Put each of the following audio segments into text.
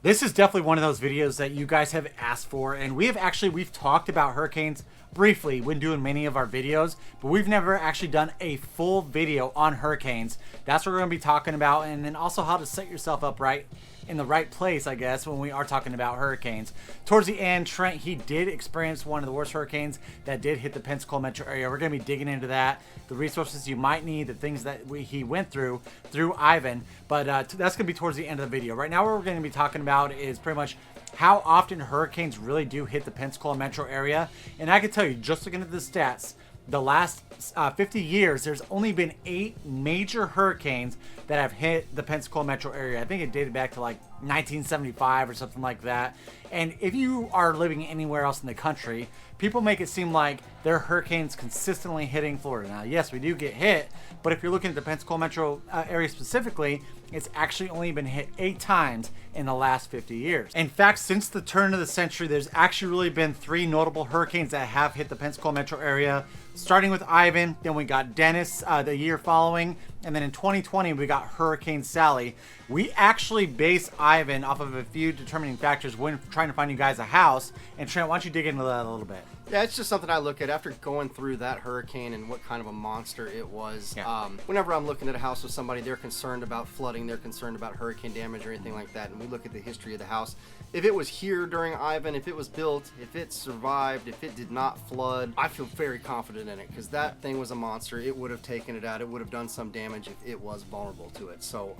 This is definitely one of those videos that you guys have asked for, and we've talked about hurricanes briefly when doing many of our videos, but we've never actually done a full video on hurricanes. That's what we're going to be talking about, and then also how to set yourself up right in the right place, I guess, when we are talking about hurricanes. Towards the end, Trent, he did experience one of the worst hurricanes that did hit the Pensacola metro area. We're going to be digging into that, the resources you might need, the things that he went through Ivan, but that's going to be towards the end of the video. Right now, what we're going to be talking about is pretty much how often hurricanes really do hit the Pensacola metro area. And I can tell you, just looking at the stats, the last 50 years, there's only been 8 major hurricanes that have hit the Pensacola metro area. I think it dated back to like 1975 or something like that. And if you are living anywhere else in the country, people make it seem like there are hurricanes consistently hitting Florida. Now, yes, we do get hit, but if you're looking at the Pensacola metro area specifically, it's actually only been hit 8 times in the last 50 years. In fact, since the turn of the century, there's actually really been 3 notable hurricanes that have hit the Pensacola metro area, starting with Ivan, then we got Dennis the year following, and then in 2020 we got Hurricane Sally. We actually base Ivan off of a few determining factors when trying to find you guys a house. And Trent, why don't you dig into that a little bit? Yeah, it's just something I look at after going through that hurricane and what kind of a monster it was. Yeah. Whenever I'm looking at a house with somebody, they're concerned about flooding, they're concerned about hurricane damage or anything like that, and we look at the history of the house. If it was here during Ivan, if it was built, if it survived, if it did not flood, I feel very confident in it because that thing was a monster. It would have taken it out. It would have done some damage if it was vulnerable to it. So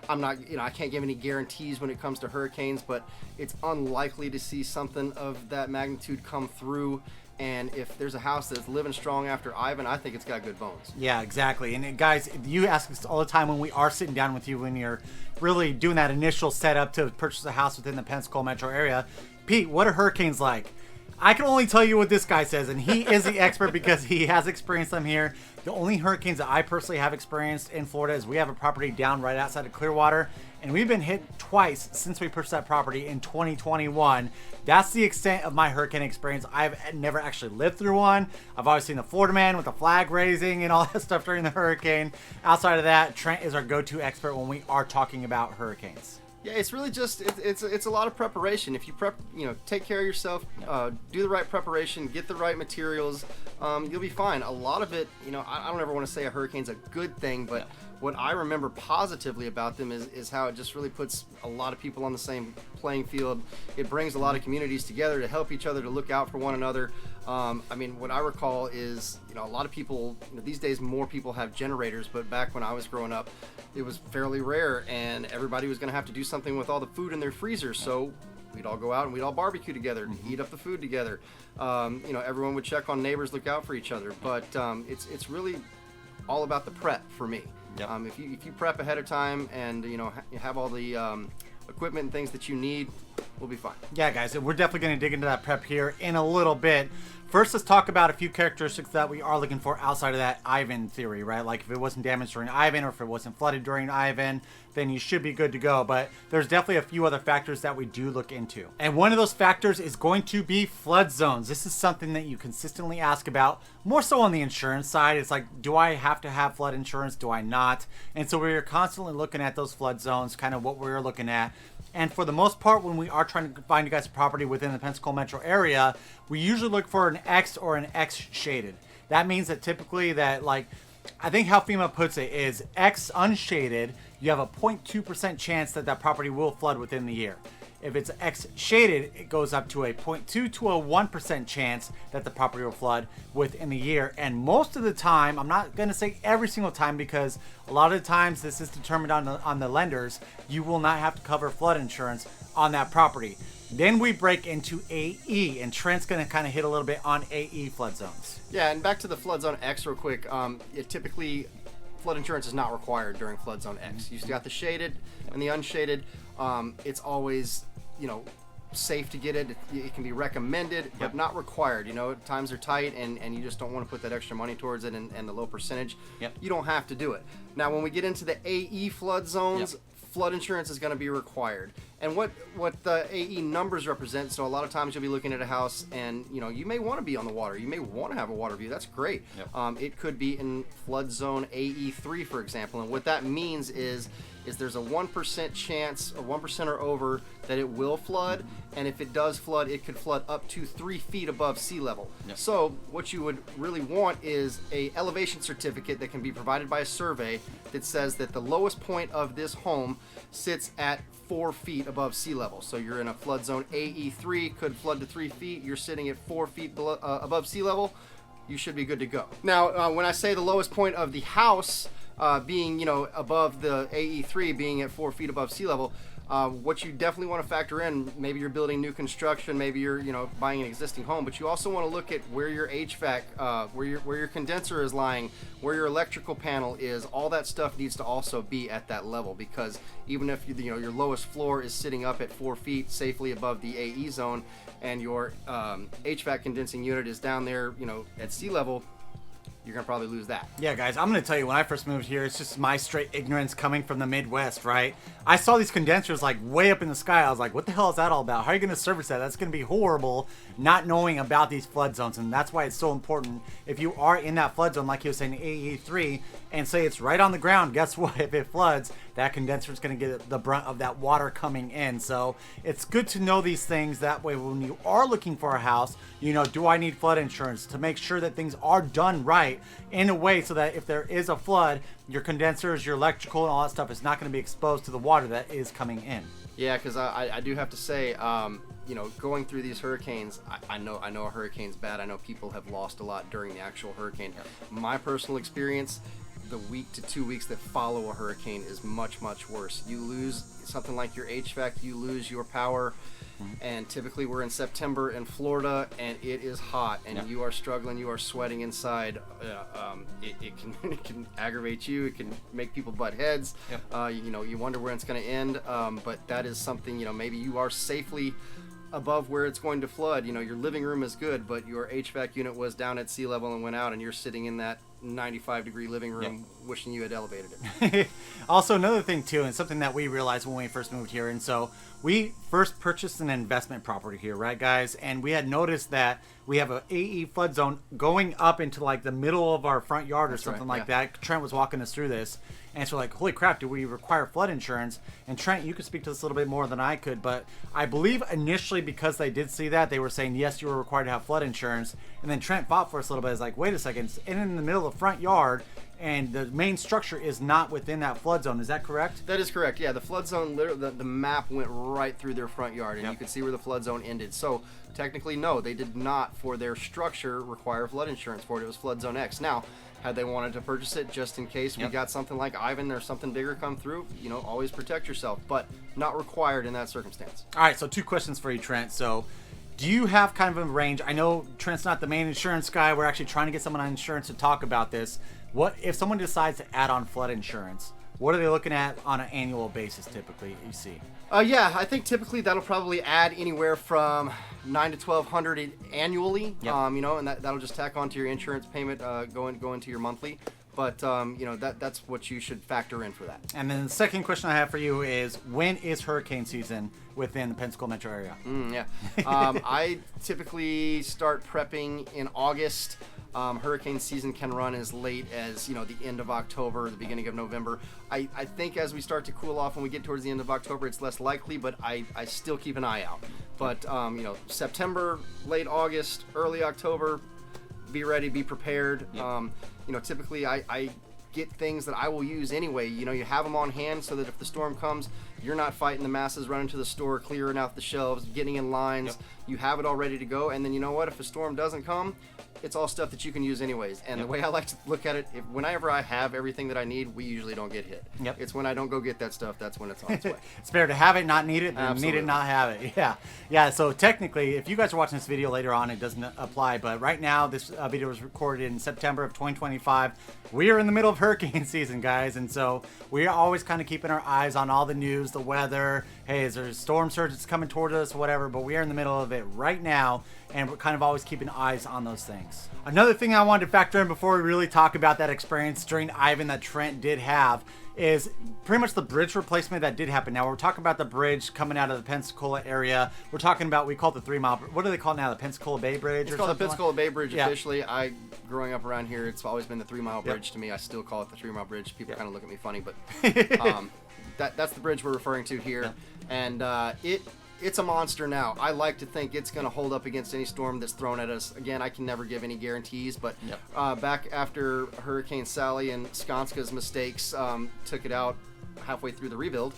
I'm not, I can't give any guarantees when it comes to hurricanes, but it's unlikely to see something of that magnitude come through. And if there's a house that's living strong after Ivan, I think it's got good bones. Yeah, exactly. And guys, you ask us all the time when we are sitting down with you, when you're really doing that initial setup to purchase a house within the Pensacola metro area, Pete, what are hurricanes like? I can only tell you what this guy says, and he is the expert because he has experienced them here. The only hurricanes that I personally have experienced in Florida is we have a property down right outside of Clearwater, and we've been hit twice since we purchased that property in 2021. That's the extent of my hurricane experience. I've never actually lived through one. I've always seen the Florida man with the flag raising and all that stuff during the hurricane. Outside of that, Trent is our go-to expert when we are talking about hurricanes. Yeah, it's really just it's a lot of preparation. If you prep, take care of yourself, do the right preparation, get the right materials, you'll be fine. A lot of it, I don't ever want to say a hurricane's a good thing, but what I remember positively about them is how it just really puts a lot of people on the same playing field. It brings a lot of communities together to help each other, to look out for one another. What I recall is, a lot of people, these days more people have generators, but back when I was growing up, it was fairly rare, and everybody was going to have to do something with all the food in their freezers. So we'd all go out and we'd all barbecue together, eat up the food together. Everyone would check on neighbors, look out for each other. But it's really all about the prep for me. Yep. If you prep ahead of time and you have all the equipment and things that you need, we'll be fine. Yeah, guys, we're definitely going to dig into that prep here in a little bit. First, let's talk about a few characteristics that we are looking for outside of that Ivan theory, right? Like if it wasn't damaged during Ivan or if it wasn't flooded during Ivan, then you should be good to go. But there's definitely a few other factors that we do look into. And one of those factors is going to be flood zones. This is something that you consistently ask about, more so on the insurance side. It's like, do I have to have flood insurance? Do I not? And so we're constantly looking at those flood zones, kind of what we're looking at. And for the most part, when we are trying to find you guys a property within the Pensacola metro area, we usually look for an X or an X shaded. That means that typically I think how FEMA puts it is X unshaded, you have a 0.2% chance that that property will flood within the year. If it's X shaded, it goes up to a 0.2 to a 1% chance that the property will flood within the year. And most of the time, I'm not going to say every single time because a lot of the times this is determined on the lenders, you will not have to cover flood insurance on that property. Then we break into AE, and Trent's going to kind of hit a little bit on AE flood zones. Yeah, and back to the flood zone X real quick. Typically, flood insurance is not required during flood zone X. You got the shaded and the unshaded. It's always safe to get it. It can be recommended, but not required. Times are tight and you just don't want to put that extra money towards it and the low percentage. You don't have to do it. Now, when we get into the AE flood zones, flood insurance is going to be required. And what the AE numbers represent, so a lot of times you'll be looking at a house and you may want to be on the water. You may want to have a water view. That's great. It could be in flood zone AE3, for example. And what that means is is there's a 1% chance, or 1% or over, that it will flood, and if it does flood, it could flood up to 3 feet above sea level. Yep. So what you would really want is a elevation certificate that can be provided by a survey that says that the lowest point of this home sits at 4 feet above sea level. So you're in a flood zone AE3, could flood to 3 feet. You're sitting at 4 feet below, above sea level. You should be good to go. Now, when I say the lowest point of the house being, above the AE3, being at 4 feet above sea level, what you definitely want to factor in, maybe you're building new construction, maybe you're buying an existing home, but you also want to look at where your HVAC, where your condenser is lying, where your electrical panel is. All that stuff needs to also be at that level, because even if your lowest floor is sitting up at 4 feet safely above the AE zone, and your HVAC condensing unit is down there, at sea level, you're gonna probably lose that. Yeah, guys, I'm gonna tell you, when I first moved here, it's just my straight ignorance coming from the Midwest, right? I saw these condensers like way up in the sky. I was like, what the hell is that all about? How are you gonna service that? That's gonna be horrible, not knowing about these flood zones. And that's why it's so important. If you are in that flood zone, like you were saying, AE3, and say it's right on the ground, guess what? If it floods, that condenser is gonna get the brunt of that water coming in. So it's good to know these things. That way, when you are looking for a house, do I need flood insurance, to make sure that things are done right in a way so that if there is a flood, your condensers, your electrical, and all that stuff is not going to be exposed to the water that is coming in. Yeah, because I do have to say, going through these hurricanes, I know a hurricane's bad. I know people have lost a lot during the actual hurricane. My personal experience, the week to 2 weeks that follow a hurricane is much, much worse. You lose something like your HVAC, you lose your power. And typically we're in September in Florida, and it is hot, and you are struggling, you are sweating inside. It can aggravate you. It can make people butt heads. You wonder where it's going to end. But that is something, maybe you are safely above where it's going to flood. Your living room is good, but your HVAC unit was down at sea level and went out, and you're sitting in that 95-degree living room wishing you had elevated it. Also, another thing too, and something that we realized when we first moved here, and so we first purchased an investment property here, right, guys? And we had noticed that we have a AE flood zone going up into like the middle of our front yard or something like that. Trent was walking us through this, and so we're like, holy crap, do we require flood insurance? And Trent, you could speak to this a little bit more than I could, but I believe initially, because they did see that, they were saying yes, you were required to have flood insurance. And then Trent fought for us a little bit. It's like, wait a second, it's in the middle of the front yard, and the main structure is not within that flood zone. Is that correct? That is correct. Yeah, the flood zone, the map went right through their front yard, and you could see where the flood zone ended. So technically, no, they did not, for their structure, require flood insurance for it. It was flood zone X. Now, had they wanted to purchase it just in case we got something like Ivan or something bigger come through, always protect yourself, but not required in that circumstance. All right, so 2 questions for you, Trent. So do you have kind of a range? I know Trent's not the main insurance guy. We're actually trying to get someone on insurance to talk about this. What if someone decides to add on flood insurance? What are they looking at on an annual basis typically, you see? I think typically that'll probably add anywhere from $900 to $1,200 annually. And that'll just tack onto your insurance payment, go into your monthly. But that's what you should factor in for that. And then the second question I have for you is, when is hurricane season within the Pensacola metro area? I typically start prepping in August. Hurricane season can run as late as the end of October, the beginning of November. I think as we start to cool off, when we get towards the end of October, it's less likely, but I still keep an eye out. But September, late August, early October, be ready, be prepared. Typically I get things that I will use anyway. You have them on hand so that if the storm comes, you're not fighting the masses, running to the store, clearing out the shelves, getting in lines. You have it all ready to go, and then if a storm doesn't come, it's all stuff that you can use anyways. And the way I like to look at it, whenever I have everything that I need, we usually don't get hit. It's when I don't go get that stuff, that's when it's on its way. It's better to have it, not need it, than need it, not have it. Yeah. So technically, if you guys are watching this video later on, it doesn't apply. But right now, this video was recorded in September of 2025. We are in the middle of hurricane season, guys. And so we are always kind of keeping our eyes on all the news, the weather. Hey, is there a storm surge that's coming toward us, whatever. But we are in the middle of it right now. And we're kind of always keeping eyes on those things. Another thing I wanted to factor in before we really talk about that experience during Ivan that Trent did have is pretty much the bridge replacement that did happen. Now, we're talking about the bridge coming out of the Pensacola area. We're talking about, we call it the 3 mile, what do they call it now? The Pensacola Bay Bridge? It's called the Pensacola Bay Bridge officially. Growing up around here, it's always been the 3 mile bridge to me. I still call it the 3 mile bridge. People kind of look at me funny, but that's the bridge we're referring to here, and it's a monster now. I like to think it's going to hold up against any storm that's thrown at us. Again, I can never give any guarantees, but back after Hurricane Sally and Skanska's mistakes took it out halfway through the rebuild,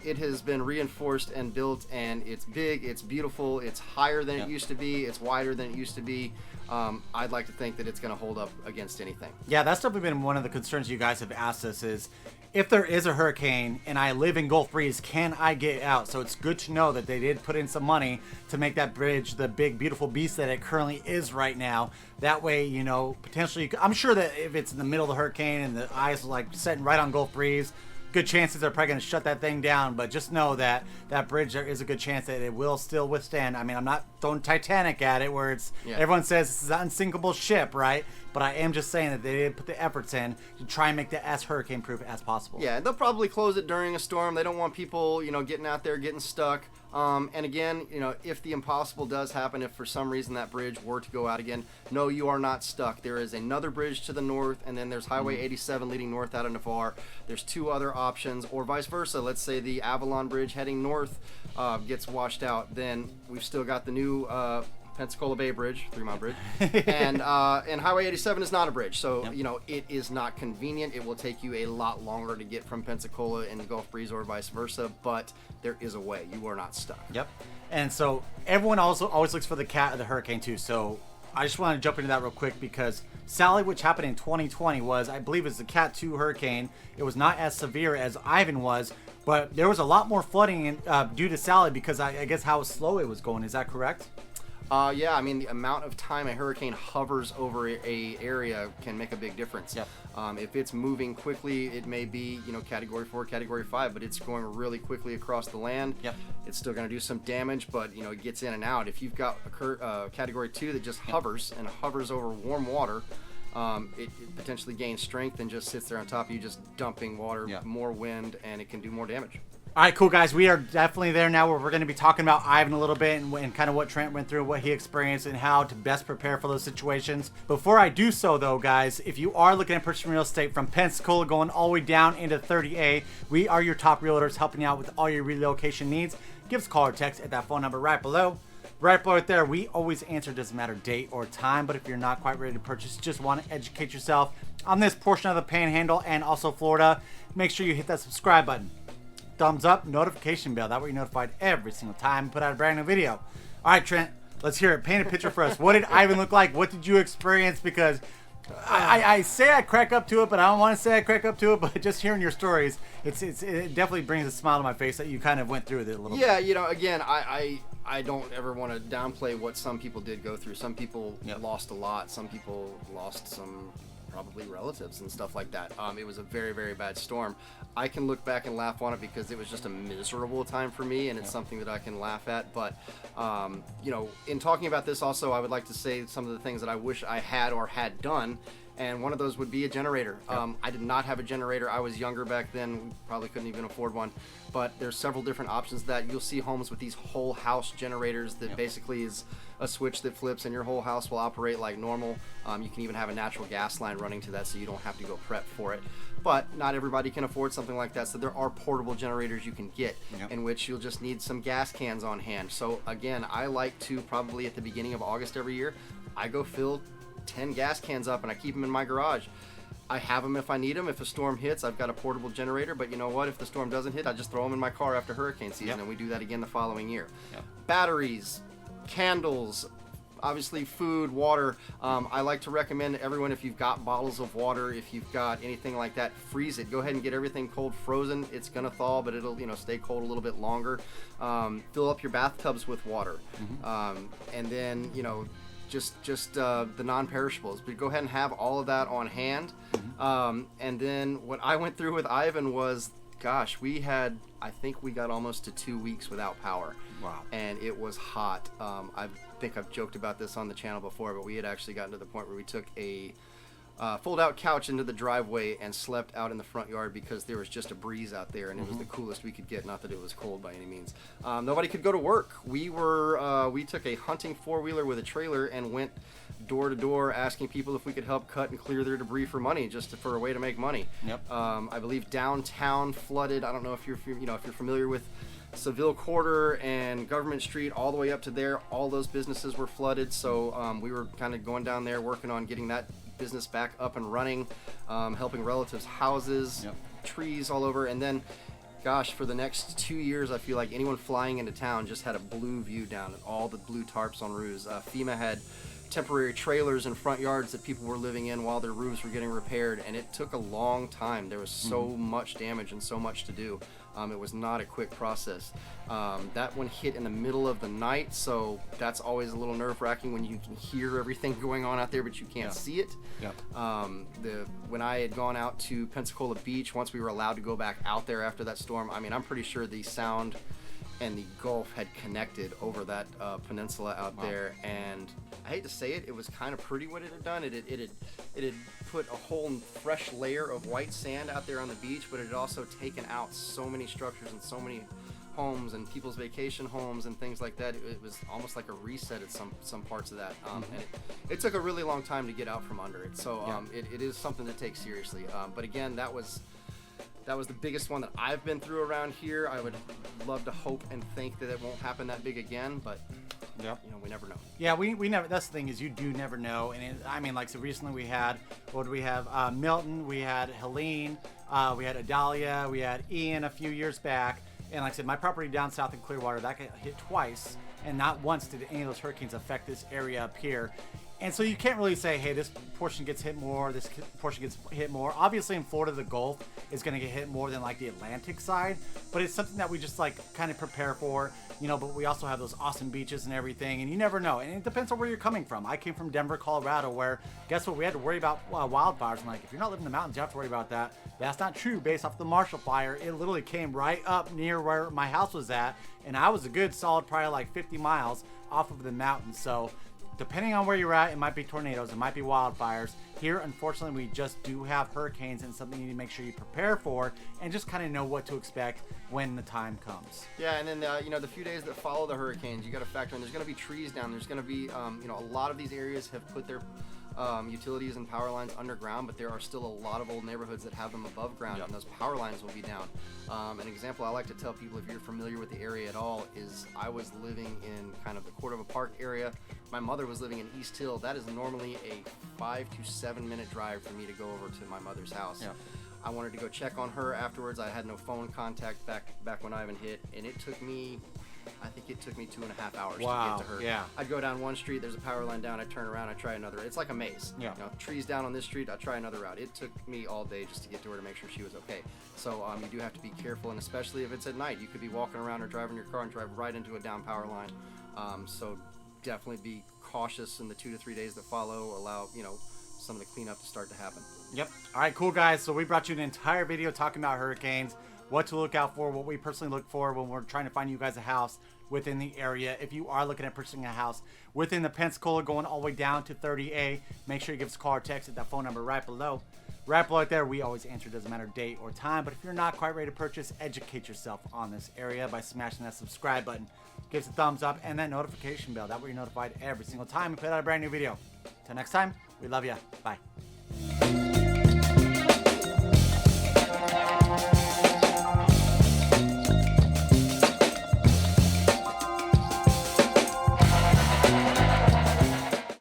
it has been reinforced and built, and it's big, it's beautiful, it's higher than it used to be, it's wider than it used to be. I'd like to think that it's going to hold up against anything. Yeah, that's definitely been one of the concerns you guys have asked us is, if there is a hurricane and I live in Gulf Breeze, can I get out? So it's good to know that they did put in some money to make that bridge the big, beautiful beast that it currently is right now. That way, you know, potentially, I'm sure that if it's in the middle of the hurricane and the ice is like setting right on Gulf Breeze, good chances they're probably going to shut that thing down. But just know that that bridge, there is a good chance that it will still withstand. I mean, I'm not throwing Titanic at it where it's everyone says this is an unsinkable ship, right? But I am just saying that they did put the efforts in to try and make it as hurricane proof as possible. Yeah, they'll probably close it during a storm. They don't want people, you know, getting out there, getting stuck. And again, you know, if the impossible does happen, if for some reason that bridge were to go out again, no, you are not stuck. There is another bridge to the north, and then there's Highway 87 leading north out of Navarre. There's two other options, or vice versa. Let's say the Avalon Bridge heading north gets washed out. Then we've still got the new Pensacola Bay Bridge, 3 Mile Bridge, and Highway 87 is not a bridge, so you know it is not convenient. It will take you a lot longer to get from Pensacola into Gulf Breeze or vice versa, but there is a way. You are not stuck. Yep. And so everyone also always looks for the hurricane too. So I just want to jump into that real quick because Sally, which happened in 2020, was, I believe, it's the Cat 2 hurricane. It was not as severe as Ivan was, but there was a lot more flooding due to Sally because I guess how slow it was going. Is that correct? Yeah, I mean, the amount of time a hurricane hovers over a area can make a big difference. Yep. If it's moving quickly, it may be, you know, Category 4, Category 5, but it's going really quickly across the land. Yep. It's still going to do some damage, but, you know, it gets in and out. If you've got a Category 2 that just hovers and hovers over warm water, it potentially gains strength and just sits there on top of you, just dumping water, more wind, and it can do more damage. All right, cool, guys. We are definitely there now where we're going to be talking about Ivan a little bit and kind of what Trent went through, what he experienced, and how to best prepare for those situations. Before I do so, though, guys, if you are looking at purchasing real estate from Pensacola going all the way down into 30A, we are your top realtors helping you out with all your relocation needs. Give us a call or text at that phone number right below. Right below it there, we always answer, doesn't matter date or time, but if you're not quite ready to purchase, just want to educate yourself on this portion of the Panhandle and also Florida, make sure you hit that subscribe button. Thumbs up, notification bell. That way you're notified every single time we put out a brand new video. All right, Trent, let's hear it. Paint a picture for us. What did Ivan look like? What did you experience? Because I say I crack up to it, but I don't want to say I crack up to it. But just hearing your stories, it definitely brings a smile to my face that you kind of went through with it a little bit. Yeah, you know, again, I don't ever want to downplay what some people did go through. Some people lost a lot. Some people lost some probably relatives and stuff like that. It was a very, very bad storm. I can look back and laugh on it because it was just a miserable time for me, and it's something that I can laugh at. But, you know, in talking about this also, I would like to say some of the things that I wish I had or had done, and one of those would be a generator. I did not have a generator. I was younger back then. We probably couldn't even afford one. But there's several different options that you'll see homes with these whole house generators that basically is a switch that flips and your whole house will operate like normal. You can even have a natural gas line running to that so you don't have to go prep for it. But not everybody can afford something like that, so there are portable generators you can get in which you'll just need some gas cans on hand. So again, I like to probably at the beginning of August every year, I go fill 10 gas cans up and I keep them in my garage. I have them if I need them. If a storm hits, I've got a portable generator, but you know what? If the storm doesn't hit, I just throw them in my car after hurricane season, and we do that again the following year. Batteries, candles, obviously food, water. I like to recommend everyone, if you've got bottles of water, if you've got anything like that, freeze it. Go ahead and get everything cold frozen. It's gonna thaw, but it'll, you know, stay cold a little bit longer. Fill up your bathtubs with water, and then, you know, just the non-perishables, but go ahead and have all of that on hand. And then what I went through with Ivan was, gosh, I think we got almost to 2 weeks without power. Wow. And it was hot. I think I've joked about this on the channel before, but we had actually gotten to the point where we took a fold-out couch into the driveway and slept out in the front yard because there was just a breeze out there, and it was the coolest we could get. Not that it was cold by any means. Nobody could go to work. We took a hunting four-wheeler with a trailer and went door to door asking people if we could help cut and clear their debris for money, for a way to make money. Yep. I believe downtown flooded. I don't know if you're familiar with Seville Quarter and Government Street, all the way up to there. All those businesses were flooded, so we were kind of going down there working on getting that business back up and running, helping relatives' houses, Yep. trees all over, and then. Gosh, for the next 2 years, I feel like anyone flying into town just had a blue view down and all the blue tarps on roofs. FEMA had temporary trailers in front yards that people were living in while their roofs were getting repaired, and it took a long time. There was so much damage and so much to do. It was not a quick process. That one hit in the middle of the night, so that's always a little nerve-wracking when you can hear everything going on out there, but you can't see it. Yeah. When I had gone out to Pensacola Beach, once we were allowed to go back out there after that storm, I mean, I'm pretty sure the sound and the Gulf had connected over that peninsula out there, and I hate to say it, it was kind of pretty what it had done. It had put a whole fresh layer of white sand out there on the beach, but it had also taken out so many structures and so many homes and people's vacation homes and things like that. It was almost like a reset at some parts of that, and it took a really long time to get out from under it. So it is something to take seriously. But again, that was the biggest one that I've been through around here. I would love to hope and think that it won't happen that big again, but we never know. Yeah, we never. That's the thing, is you do never know. And I mean, like, so recently we had, what did we have? Milton, we had Helene, we had Adalia, we had Ian a few years back. And like I said, my property down south in Clearwater, that got hit twice, and not once did any of those hurricanes affect this area up here. And so you can't really say, hey, this portion gets hit more, this portion gets hit more. Obviously, in Florida, the Gulf is going to get hit more than like the Atlantic side, but it's something that we just like kind of prepare for, but we also have those awesome beaches and everything, and you never know. And it depends on where you're coming from. I came from Denver, Colorado, where, guess what, we had to worry about wildfires. I'm like, if you're not living in the mountains, you have to worry about that. That's not true based off the Marshall Fire. It literally came right up near where my house was at, and I was a good solid probably like 50 miles off of the mountain. So depending on where you're at, it might be tornadoes, it might be wildfires. Here, unfortunately, we just do have hurricanes, and something you need to make sure you prepare for and just kind of know what to expect when the time comes. Yeah, and then the few days that follow the hurricanes, you got to factor in. There's going to be trees down. There's going to be a lot of these areas have put their utilities and power lines underground, but there are still a lot of old neighborhoods that have them above ground, and those power lines will be down. An example I like to tell people, if you're familiar with the area at all, is I was living in kind of the Cordova Park area. My mother was living in East Hill. That is normally a 5 to 7 minute drive for me to go over to my mother's house. Yeah. I wanted to go check on her afterwards. I had no phone contact back when Ivan hit, and it took me 2.5 hours to get to her. Yeah. I'd go down one street, there's a power line down, I'd turn around, I'd try another. It's like a maze. Yeah. Trees down on this street, I'd try another route. It took me all day just to get to her to make sure she was okay. So you do have to be careful, and especially if it's at night. You could be walking around or driving your car and drive right into a down power line. So definitely be cautious in the 2 to 3 days that follow. Allow some of the cleanup to start to happen. Yep. All right, cool, guys. So we brought you an entire video talking about hurricanes, what to look out for, what we personally look for when we're trying to find you guys a house within the area. If you are looking at purchasing a house within the Pensacola going all the way down to 30A, make sure you give us a call or text at that phone number right below. Right below it there, we always answer, doesn't matter date or time. But if you're not quite ready to purchase, educate yourself on this area by smashing that subscribe button. Give us a thumbs up and that notification bell. That way you're notified every single time we put out a brand new video. Till next time, we love you. Bye.